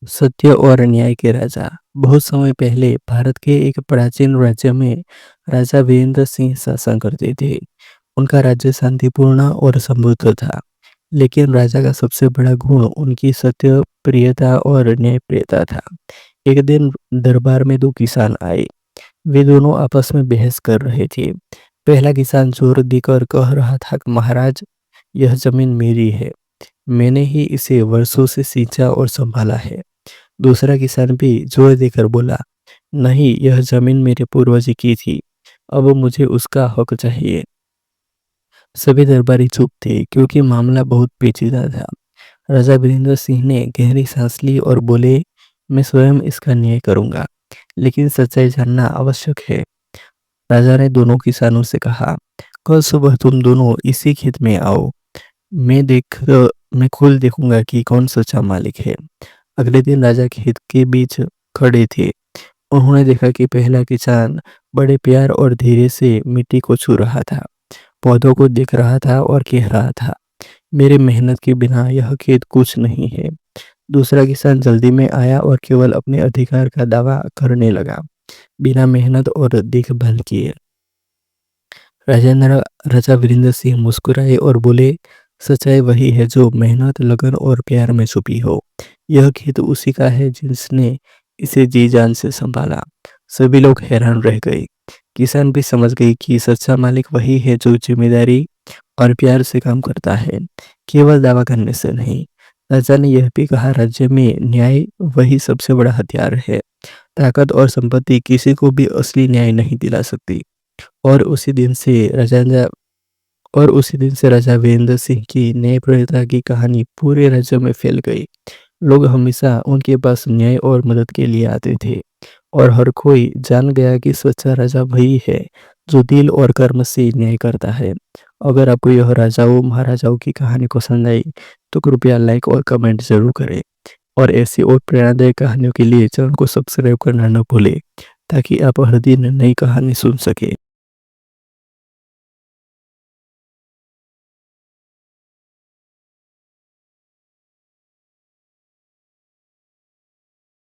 सत्य और न्याय के राजा। बहुत समय पहले भारत के एक प्राचीन राज्य में राजा वीरेंद्र सिंह शासन करते थे। उनका राज्य शांतिपूर्ण और समृद्ध था। लेकिन राजा का सबसे बड़ा गुण उनकी सत्य प्रियता और न्यायप्रियता था। एक दिन दरबार में दो किसान आए। वे दोनों आपस में बहस कर रहे थे। पहला किसान जोर देकर कह रहा था कि महाराज, यह जमीन मेरी है। मैंने ही इसे वर्षों से सींचा और संभाला है। दूसरा किसान भी जोर देकर बोला, नहीं, यह जमीन मेरे पूर्वज की थी। अब मुझे उसका हक चाहिए। सभी दरबारी चुप थे क्योंकि मामला बहुत पेचीदा था। राजा वीरेंद्र सिंह ने गहरी सांस ली और बोले, मैं स्वयं इसका न्याय करूंगा, लेकिन सच्चाई जानना आवश्यक है। राजा ने दोनों किसानों से कहा, कल सुबह तुम दोनों इसी खेत में आओ। मैं देख मैं खुद देखूंगा कि कौन सच्चा मालिक है। अगले दिन राजा खेत के बीच खड़े थे। उन्होंने देखा कि पहला किसान बड़े प्यार और धीरे से मिट्टी को छू रहा था, पौधों को देख रहा था और कह रहा था, मेरी मेहनत के बिना यह खेत कुछ नहीं है। दूसरा किसान जल्दी में आया और केवल अपने अधिकार का दावा करने लगा, बिना मेहनत और देखभाल किए। राजेंद्र राजा वीरेंद्र सिंह मुस्कुराए और बोले, सच्चाई वही है जो मेहनत, लगन और प्यार में छुपी हो। यह खेत उसी का है जिसने इसे जी जान से संभाला। सभी लोग हैरान रह गए। किसान भी समझ गए कि सच्चा मालिक वही है जो जिम्मेदारी और प्यार से काम करता है, केवल दावा करने से नहीं। राजा ने यह भी कहा, राज्य में न्याय वही सबसे बड़ा हथियार है। ताकत और संपत्ति किसी को भी असली न्याय नहीं दिला सकती। और उसी दिन से राजा वीरेंद्र सिंह की न्यायप्रियता की कहानी पूरे राज्य में फैल गई। लोग हमेशा उनके पास न्याय और मदद के लिए आते थे और हर कोई जान गया कि सच्चा राजा वही है जो दिल और कर्म से न्याय करता है। अगर आपको यह राजाओं महाराजाओं की कहानी पसंद आई तो कृपया लाइक और कमेंट जरूर करें। और ऐसी और प्रेरणादायक कहानियों के लिए चैनल को सब्सक्राइब करना न भूलें, ताकि आप हर दिन नई कहानी सुन सके।